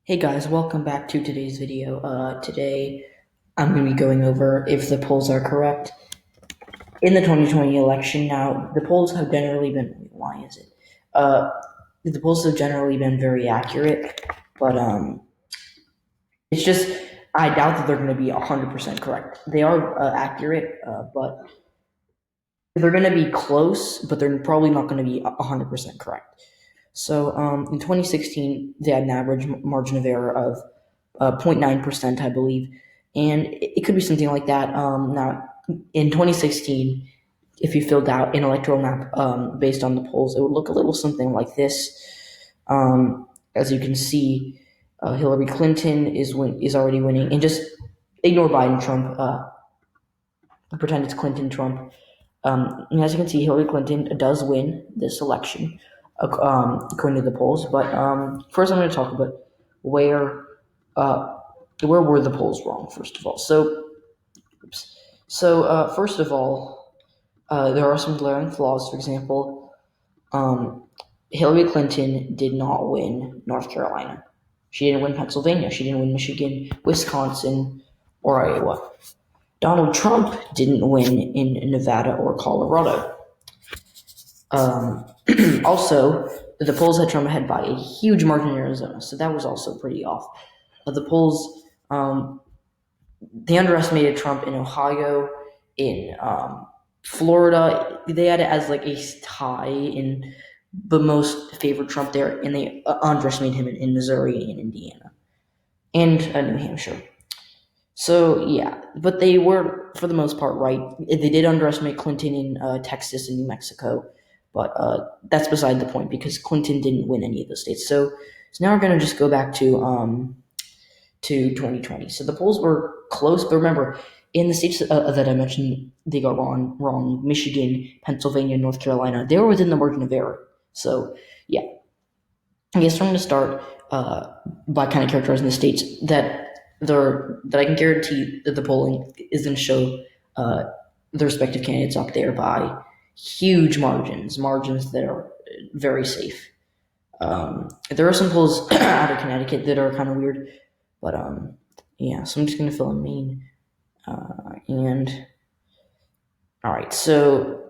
Hey guys, welcome back to today's video. Today I'm going to be going over if the polls are correct in the 2020 election. Now, the polls have generally been, why is it? Uh, the polls have generally been very accurate, but it's just, I doubt that they're going to be 100% correct. They are accurate, but they're going to be close, but they're probably not going to be 100% correct. So in 2016, they had an average margin of error of 0.9%, I believe, and it could be something like that. Now, in 2016, if you filled out an electoral map based on the polls, it would look a little something like this. As you can see, Hillary Clinton is already winning, and just ignore Biden, Trump, pretend it's Clinton, Trump. And as you can see, Hillary Clinton does win this election, according to the polls. But first, I'm going to talk about where uh, where were the polls wrong. First of all, first of all, there are some glaring flaws. For example, um, Hillary Clinton did not win North Carolina. She didn't win Pennsylvania. She didn't win Michigan, Wisconsin, or Iowa. Donald Trump didn't win in Nevada or Colorado. Um, Also, the polls had Trump ahead by a huge margin in Arizona, so that was also pretty off. The polls, they underestimated Trump in Ohio, in Florida. They had it as like a tie in the most favored Trump there, and they underestimated him in Missouri and Indiana and New Hampshire. So yeah, but they were for the most part right. They did underestimate Clinton in Texas and New Mexico, but that's beside the point because Clinton didn't win any of those states. So now we're gonna just go back to 2020. So the polls were close, but remember, in the states that I mentioned, they got wrong. Michigan, Pennsylvania, North Carolina, they were within the margin of error. So yeah, I guess I'm going to start by kind of characterizing the states that I can guarantee that the polling is going to show uh, the respective candidates up there by huge margins that are very safe. There are some polls out of Connecticut that are kind of weird, but yeah. So I'm just going to fill in Maine and all right. So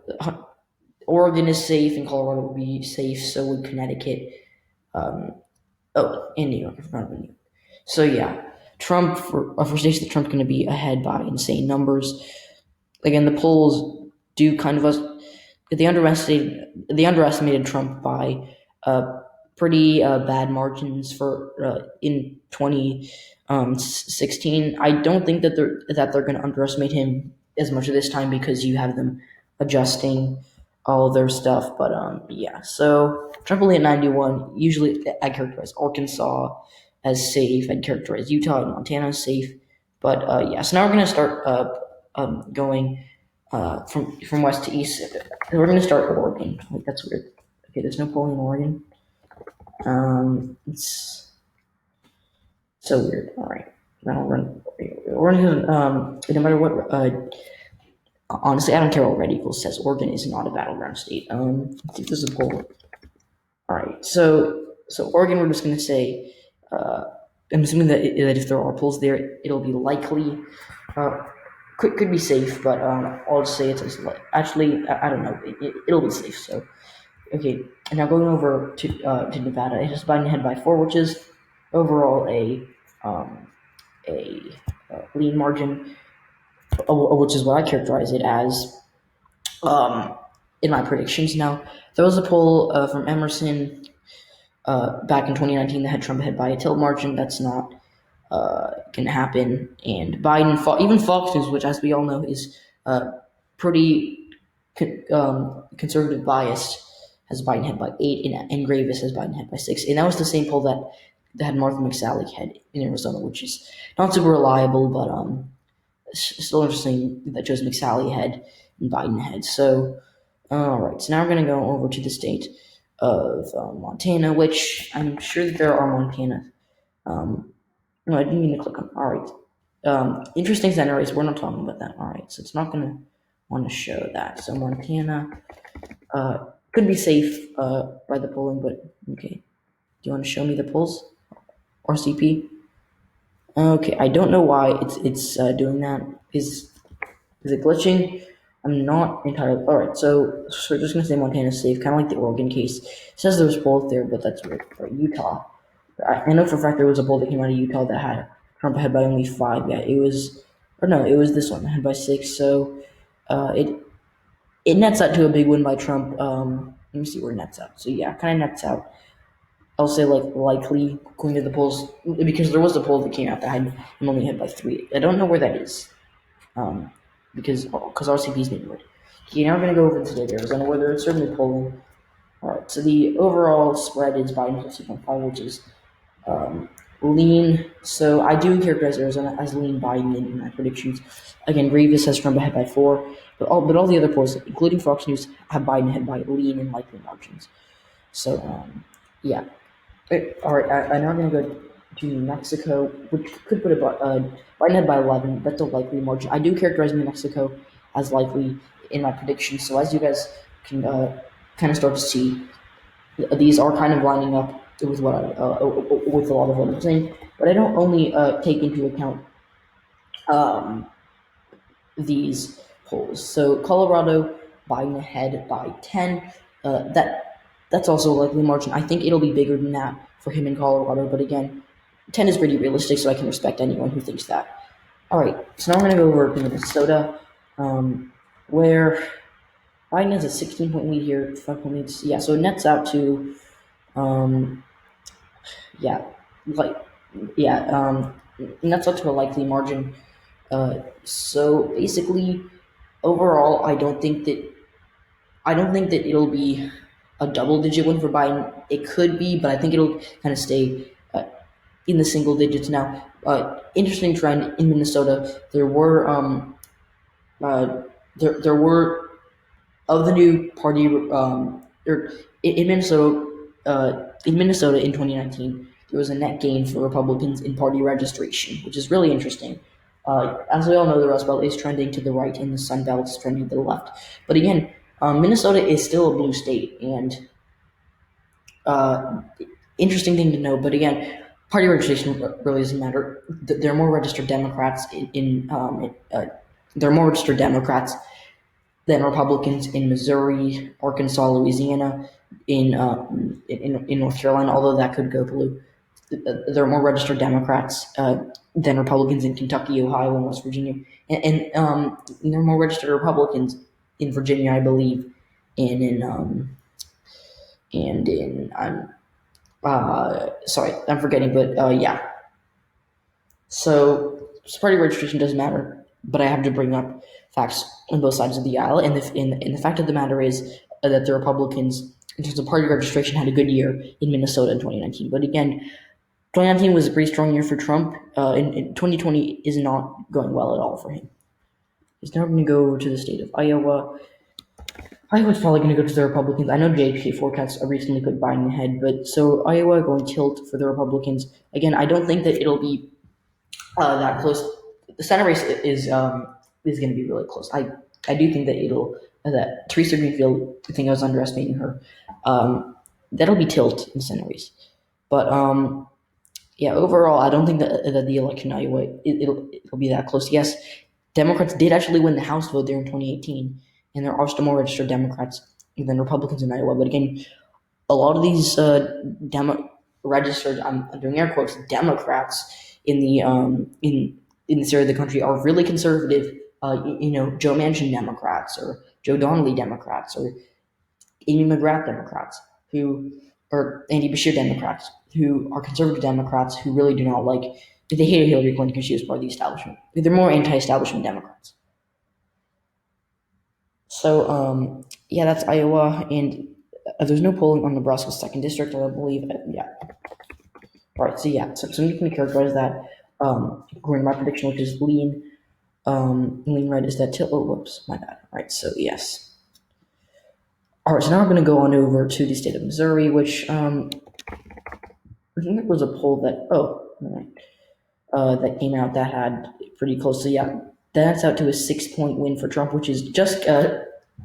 Oregon is safe, and Colorado will be safe. So would Connecticut. Um, Oh, in New York, I forgot about New York. So yeah, Trump for states that Trump's going to be ahead by insane numbers. Again, the polls do kind of they underestimated Trump by pretty bad margins for in 2016. I don't think that they're going to underestimate him as much of this time because you have them adjusting all of their stuff. But yeah, so Trump only at 91. Usually, I characterize Arkansas as safe. I'd characterize Utah and Montana as safe. But yeah, so now we're going to start going from west to east. We're going to start with Oregon. Like, that's weird. Okay, there's no polling in Oregon. It's so weird. All right, now Oregon. No matter what. Honestly, I don't care what Red Eagles says. Oregon is not a battleground state. Let's see if there's a poll. All right, so Oregon, we're just going to say. I'm assuming that if there are polls there, it'll be likely. Uh, could be safe, but I'll just say it's actually I don't know. It'll be safe. So okay, and now going over to Nevada, it has Biden ahead by 4, which is overall um, a lean margin, which is what I characterize it as um, in my predictions. Now there was a poll from Emerson back in 2019 that had Trump ahead by a tilt margin. That's not can happen, and Biden, even Fox News, which as we all know is pretty conservative biased, has Biden head by 8, and Gravis has Biden head by 6. And that was the same poll that had Martha McSally head in Arizona, which is not super reliable, but still interesting that shows McSally head and Biden head. So, all right, so now we're going to go over to the state of Montana, which I'm sure that there are Montana. No, I didn't mean to click on. All right. Interesting scenarios. We're not talking about that. All right. So it's not going to want to show that. So Montana could be safe by the polling, but okay. Do you want to show me the polls? RCP. Okay, I don't know why it's doing that. Is it glitching? I'm not entirely. All right, so we're just gonna say Montana's safe, kind of like the Oregon case. It says there was polls there, but that's weird. All right, Utah. I know for a fact there was a poll that came out of Utah that had Trump ahead by only 5. Yeah, it was, or no, it was this one ahead by 6. So it nets out to a big win by Trump. Let me see where it nets out. So yeah, kind of nets out. I'll say like likely according to the polls because there was a poll that came out that had him only ahead by 3. I don't know where that is. Um, because RCP's been good. Okay, now we're gonna go over to the state of Arizona where they're certainly polling. All right, so the overall spread is Biden plus 2.5, which is lean. So I do characterize Arizona as lean Biden in my predictions. Again, Grievous has Trump ahead by 4, but all the other polls, including Fox News, have Biden ahead by lean and likely margins. So yeah. All right, I'm now going to go to New Mexico, which could put it Biden ahead by 11. That's a likely margin. I do characterize New Mexico as likely in my predictions. So as you guys can kind of start to see, these are kind of lining up with what with a lot of what I'm saying. But I don't only take into account um, these polls. So Colorado, Biden ahead by 10. That's also a likely margin. I think it'll be bigger than that for him in Colorado. But again, 10 is pretty realistic, so I can respect anyone who thinks that. All right, so now I'm going to go over to Minnesota, where Biden has a 16-point lead here, 5-point leads. Yeah, so it nets out to yeah, like yeah, nets out to a likely margin. So basically, overall, I don't think that it'll be a double-digit win for Biden. It could be, but I think it'll kind of stay in the single digits. Now, interesting trend in Minnesota. Uh, there were of the new party in Minnesota. In Minnesota in 2019, there was a net gain for Republicans in party registration, which is really interesting. As we all know, the Rust Belt is trending to the right, and the Sun Belt is trending to the left. But again, Minnesota is still a blue state, and uh, interesting thing to know. But again, party registration really doesn't matter. There are more registered Democrats there are more registered Democrats than Republicans in Missouri, Arkansas, Louisiana, in North Carolina. Although that could go blue, there are more registered Democrats than Republicans in Kentucky, Ohio, and West Virginia, and there are more registered Republicans in Virginia, I believe, and in sorry, I'm forgetting, but yeah. So party registration doesn't matter, but I have to bring up facts on both sides of the aisle, and the fact of the matter is that the Republicans, in terms of party registration, had a good year in Minnesota in 2019. But again, 2019 was a pretty strong year for Trump, and 2020 is not going well at all for him. He's now going to go to the state of Iowa. Iowa's probably going to go to the Republicans. I know JP forecasts recently put Biden ahead, but so Iowa going tilt for the Republicans. Again, I don't think that it'll be that close. The Senate race is going to be really close. I do think that that Teresa Greenfield. I think I was underestimating her. That'll be tilt in the Senate race, but yeah. Overall, I don't think that the election in Iowa it'll be that close. Yes, Democrats did actually win the House vote there in 2018, and there are still more registered Democrats than Republicans in Iowa. But again, a lot of these registered, I'm doing air quotes, Democrats in the in this area of the country are really conservative. Joe Manchin Democrats or Joe Donnelly Democrats or Amy McGrath Democrats or Andy Beshear Democrats who are conservative Democrats who really do not like. They hate Hillary Clinton because she was part of the establishment. They're more anti-establishment Democrats. So yeah, that's Iowa, and there's no polling on Nebraska's second district, I don't believe. Yeah. All right. So yeah. So I'm just going to characterize that according to my prediction, which is lean. Lean red is that tilt. Oh, whoops, my bad. All right. So yes. All right. So now we're going to go on over to the state of Missouri, which I think there was a poll that that came out that had pretty close. So yeah, that's out to a 6-point win for Trump, which is just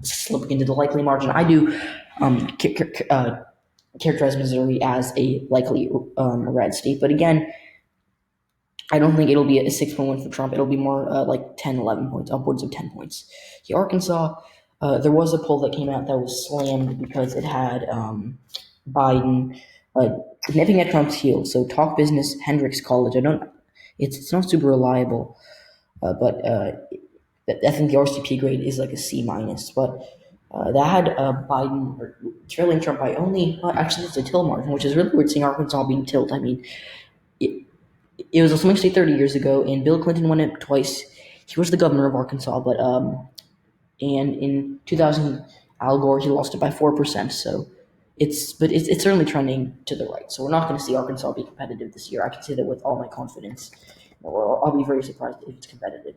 slipping into the likely margin. I do characterize Missouri as a likely red state. But again, I don't think it'll be a 6-point win for Trump. It'll be more like 10, 11 points, upwards of 10 points. The Arkansas, there was a poll that came out that was slammed because it had Biden nipping at Trump's heels. So Talk Business, Hendrix College. It's not super reliable, but I think the RCP grade is like a C minus. But that had Biden trailing Trump by only, actually, it's a till margin, which is really weird seeing Arkansas being tilled. I mean, it was a swing state 30 years ago, and Bill Clinton won it twice. He was the governor of Arkansas, but and in 2000, Al Gore he lost it by 4%. So it's certainly trending to the right. So we're not going to see Arkansas be competitive this year. I can say that with all my confidence. Or I'll be very surprised if it's competitive.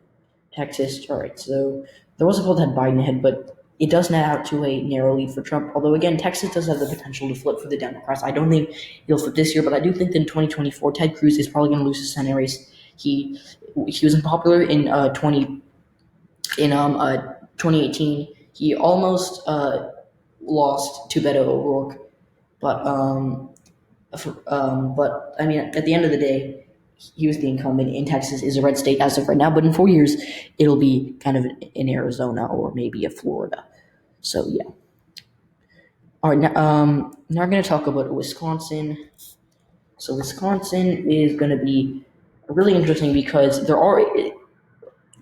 Texas, all right. So there was a poll that had Biden ahead, but it does net out to a narrow lead for Trump. Although again, Texas does have the potential to flip for the Democrats. I don't think he'll flip this year, but I do think that in 2024, Ted Cruz is probably going to lose the Senate race. He was unpopular in 2018. He almost lost to Beto O'Rourke, but but I mean, at the end of the day, he was the incumbent, and Texas is a red state as of right now. But in 4 years, it'll be kind of in Arizona or maybe a Florida. So yeah. All right, now we're going to talk about Wisconsin. So Wisconsin is going to be really interesting because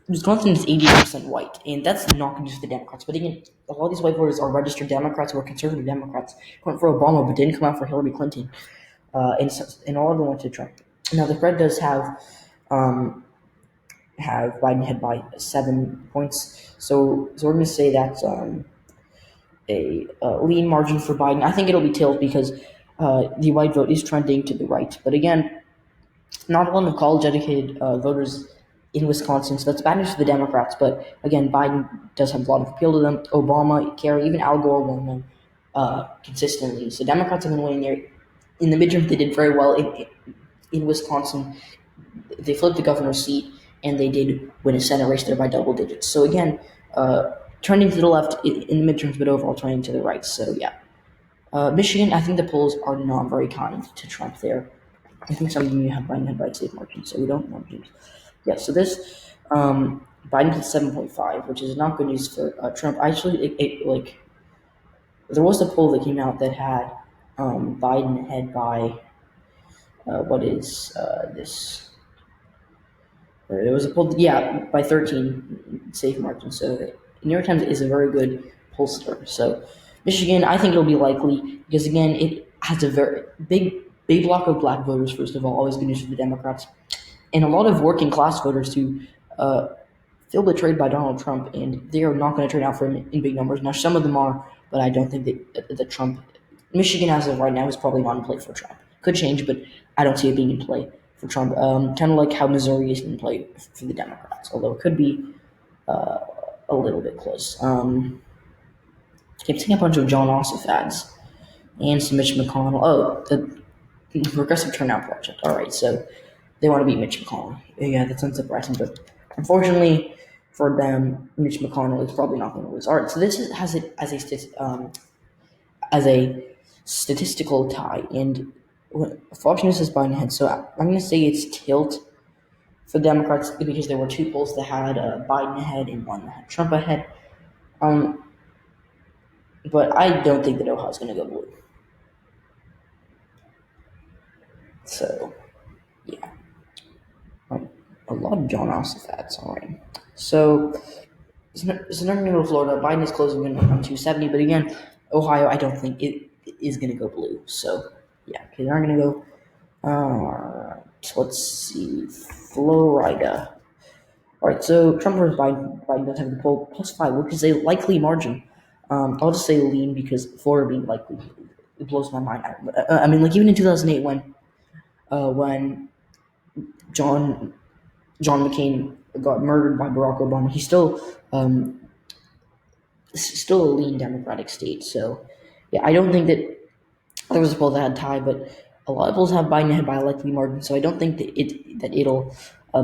Wisconsin is 80% white, and that's not going to just the Democrats. But again, a lot of these white voters are registered Democrats or conservative Democrats who went for Obama but didn't come out for Hillary Clinton, and all of them went to Trump. Now the spread does have Biden ahead by 7 points, so we're going to say that's a lean margin for Biden. I think it'll be tilted because the white vote is trending to the right, but again, not a lot of college-educated voters in Wisconsin, so that's bad news for the Democrats. But again, Biden does have a lot of appeal to them. Obama, Kerry, even Al Gore won them consistently. So Democrats have been winning there. In the midterm, they did very well in Wisconsin. They flipped the governor's seat, and they did win a Senate race there by double digits. So again, trending to the left in the midterms, but overall trending to the right. So yeah. Michigan, I think the polls are not very kind to Trump there. I think some of you have Biden ahead by a safe margin, so we don't know. Yeah, so this Biden hit 7.5, which is not good news for Trump. Actually, there was a poll that came out that had Biden ahead by what is this? There was a poll, yeah, by 13 safe margin. So New York Times is a very good pollster. So Michigan, I think it'll be likely because again, it has a very big block of black voters. First of all, always good news for the Democrats, and a lot of working class voters who feel betrayed by Donald Trump, and they are not going to turn out for him in big numbers. Now, some of them are, but I don't think that Trump, Michigan as of right now, is probably not in play for Trump. Could change, but I don't see it being in play for Trump. Kind of like how Missouri is in play for the Democrats, although it could be a little bit close. Keep seeing a bunch of John Ossoff ads and some Mitch McConnell. Oh, the Progressive Turnout Project. All right, so they want to beat Mitch McConnell. Yeah, that's unsurprising, but unfortunately for them, Mitch McConnell is probably not going to lose. All right, so has it as a statistical tie, and Fox News has Biden ahead. So I'm going to say it's tilt for Democrats because there were two polls that had Biden ahead and one that had Trump ahead. But I don't think that Ohio's going to go blue. So yeah, a lot of John Ossoff ads. All right, so. So now we're going to go to Florida. Biden is closing in on 270, but again, Ohio, I don't think it is going to go blue. So yeah, okay, they're going to go. Let's see, Florida. All right, so Trump versus Biden. Biden does have the poll +5, which is a likely margin. I'll just say lean because Florida being likely, it blows my mind. I mean, like even in 2008 when John McCain got murdered by Barack Obama, he's still a lean Democratic state. So, yeah, I don't think that there was a poll that had tie, but a lot of polls have Biden ahead by a likely margin. So I don't think that it'll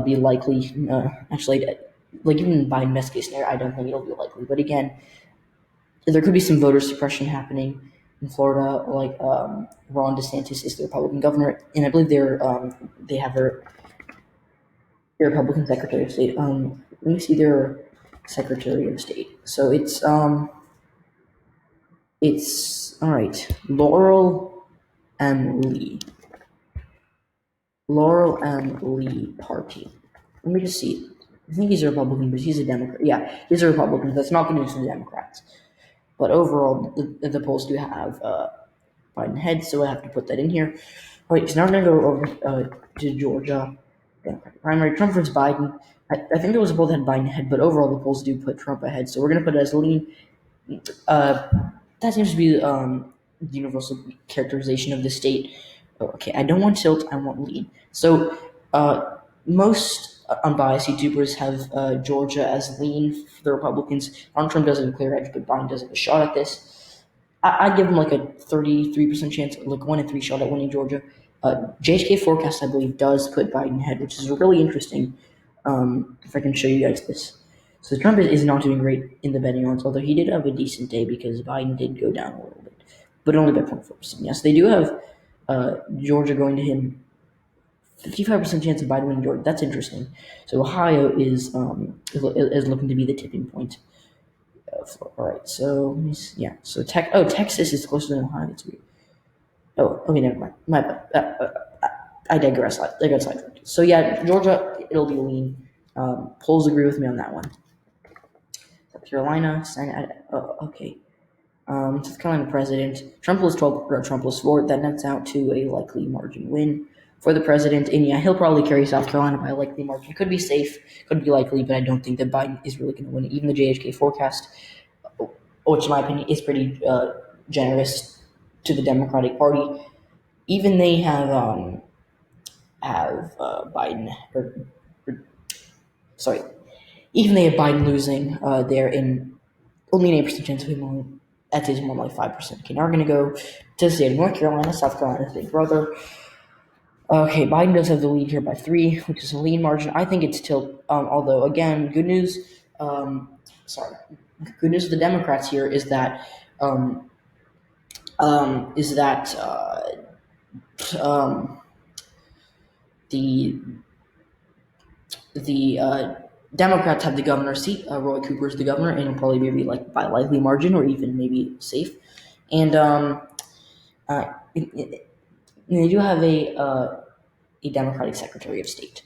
be likely. Actually, like even Biden best case scenario, I don't think it'll be likely. But again, there could be some voter suppression happening In Florida, like Ron DeSantis is the Republican governor, and I believe they have their Republican Secretary of State. Let me see their Secretary of State. So it's all right. M. Lee. Laurel M. Lee Party. Let me just see. I think he's a Republican, but he's a Democrat. Yeah, he's a Republican. That's not good news for the Democrats. But overall, the polls do have Biden head, so I have to put that in here. All right, so now we're going to go over to Georgia. Democratic primary. Trump versus Biden. I think those both had Biden ahead, but overall the polls do put Trump ahead. So we're going to put it as lean. Uh, that seems to be the universal characterization of the state. Oh, okay, I don't want tilt, I want lead. So most unbiased YouTubers have Georgia as lean for the Republicans. Donald Trump doesn't have a clear edge, but Biden does have a shot at this. I'd give him like a 33% chance, like 1 in 3 shot at winning Georgia. JHK forecast, I believe, does put Biden ahead, which is really interesting. If I can show you guys this. So Trump is not doing great in the betting odds, although he did have a decent day because Biden did go down a little bit, but only by 0.4%. Yes, they do have Georgia going to him. 55% chance of Biden winning Georgia. That's interesting. So Ohio is looking to be the tipping point. All right, so yeah, so Texas is closer than Ohio. That's weird. Oh, okay, never mind. My bad. I digress. I got sidetracked. So yeah, Georgia, it'll be lean. Polls agree with me on that one. South Carolina, Senate. Oh, okay. South Carolina president. Trump was 12. Trump was 4. That nets out to a likely margin win for the president. And yeah, he'll probably carry South Carolina by a likely margin. Could be safe, could be likely, but I don't think that Biden is really going to win it. Even the JHK forecast, which in my opinion is pretty generous to the Democratic Party, even they have Biden or sorry, even they have Biden losing, they're in only an 8% chance of him winning. That is more like 5%. Okay, now we're gonna go to the state of North Carolina, South Carolina's big brother. Okay, Biden does have the lead here by 3, which is a lean margin. I think it's tilt. Although again, good news. Sorry, good news for the Democrats here is that um, is that um, the Democrats have the governor's seat. Roy Cooper is the governor, and it'll probably be like by likely margin or even maybe safe. And uh, they do have a Democratic Secretary of State.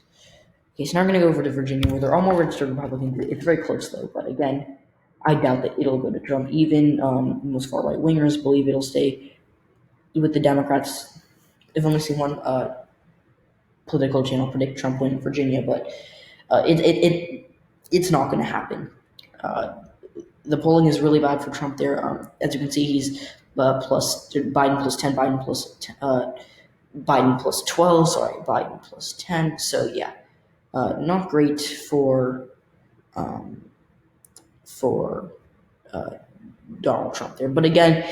Okay, so now we're going to go over to Virginia, where there are more registered Republicans. It's very close, though, but again, I doubt that it'll go to Trump. Even most far right wingers believe it'll stay with the Democrats. I've only seen one political channel predict Trump win Virginia, but it's not going to happen. Uh, the polling is really bad for Trump there. As you can see, he's plus Biden plus 10, Biden plus 12. Sorry, Biden plus 10. So yeah, not great um, for Donald Trump there. But again,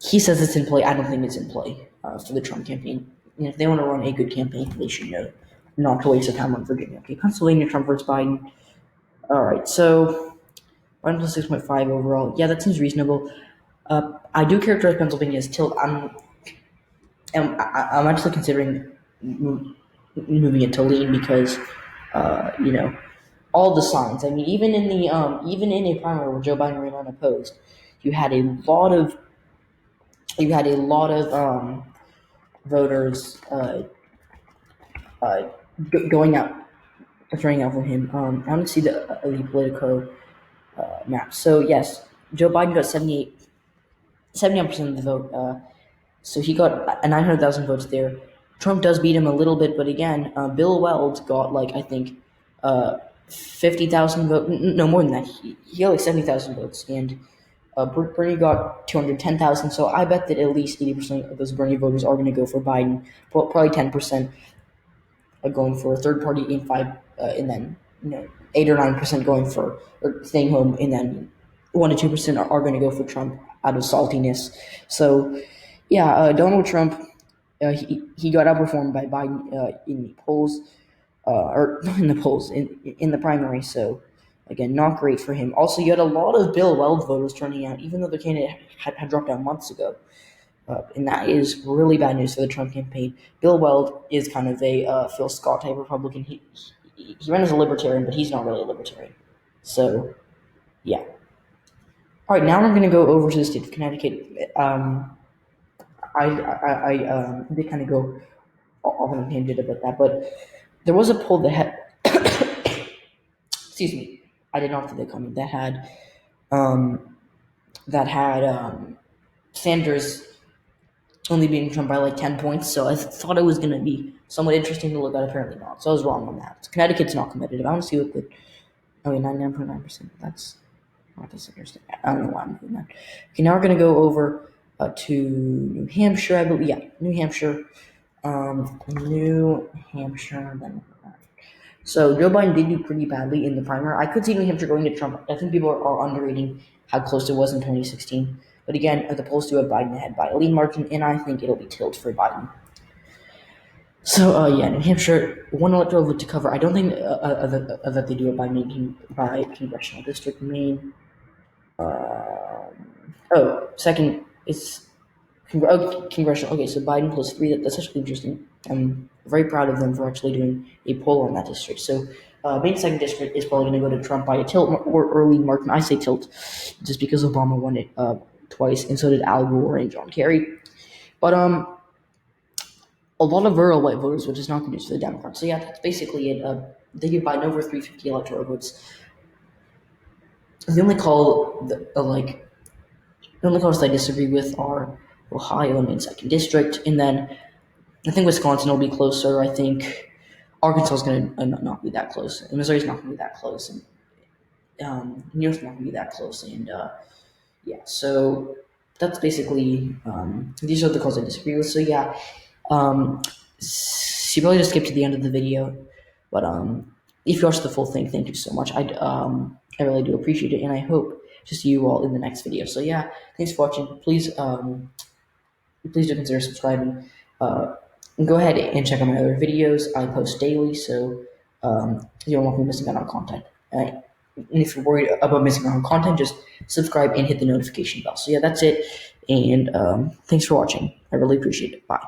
he says it's in play. I don't think it's in play for the Trump campaign. And if they want to run a good campaign, they should know not to waste their time on Virginia. Okay, Pennsylvania, Trump versus Biden. All right, so Biden plus 6.5 overall. Yeah, that seems reasonable. I do characterize Pennsylvania as tilt. I'm actually considering moving it to lean because, all the signs. I mean, even in a primary where Joe Biden ran unopposed, you had a lot of you had a lot of voters uh, going out, turning out for him. I want to see the Politico map. So yes, Joe Biden got 79% of the vote. So he got 900,000 votes there. Trump does beat him a little bit, but again, Bill Weld got like I think 50,000 votes. No, more than that. He got like 70,000 votes, and Bernie got 210,000. So I bet that at least 80% of those Bernie voters are going to go for Biden. Probably 10% are going for a third party, and then 8 or 9% going for or staying home, and then 1 to 2% are going to go for Trump out of saltiness. So yeah, Donald Trump, he got outperformed by Biden in the polls, or not in the polls in the primary. So Again, not great for him. Also, you had a lot of Bill Weld voters turning out, even though the candidate had dropped out months ago. And that is really bad news for the Trump campaign. Bill Weld is kind of a Phil Scott type Republican. He ran as a libertarian, but he's not really a libertarian. So, yeah. All right, now I'm going to go over to the state of Connecticut. I did kind of go off on a tangent about that, but there was a poll that had, excuse me, I did not see that coming. Um, that had Sanders only beating Trump by like 10 points. So I thought it was going to be somewhat interesting to look at. Apparently not. So I was wrong on that. So Connecticut's not competitive. I want to see what the 99.9%. That's not this interesting. I don't know why I'm doing that. Okay, now we're going to go over to New Hampshire. I believe, yeah, New Hampshire. New Hampshire. So Joe Biden did do pretty badly in the primary. I could see New Hampshire going to Trump. I think people are underrating how close it was in 2016. But again, the polls do have Biden ahead by a lead margin, and I think it'll be tilted for Biden. So yeah, New Hampshire, one electoral vote to cover. I don't think that they do it by congressional district. Maine. Second, it's congressional. Okay, so Biden plus 3. That's actually interesting. I'm very proud of them for actually doing a poll on that district. So, Maine second district is probably going to go to Trump by a tilt or early margin. I say tilt, just because Obama won it twice, and so did Al Gore and John Kerry. But a lot of rural white voters, which is not good news for the Democrats. So yeah, that's basically it. They give Biden over 350 electoral votes. The only calls I disagree with are Ohio and Maine second district, and then I think Wisconsin will be closer. I think Arkansas is going to not be that close, and Missouri's not going to be that close, and New York's not going to be that close, and yeah. So that's basically these are the calls I disagree with. So yeah, you probably just skipped to the end of the video, but if you watched the full thing, thank you so much. I really do appreciate it, and I hope to see you all in the next video. So yeah, thanks for watching. Please do consider subscribing. Go ahead and check out my other videos. I post daily, so you won't be missing out on content. And if you're worried about missing out on content, just subscribe and hit the notification bell. So yeah, that's it. And thanks for watching. I really appreciate it. Bye.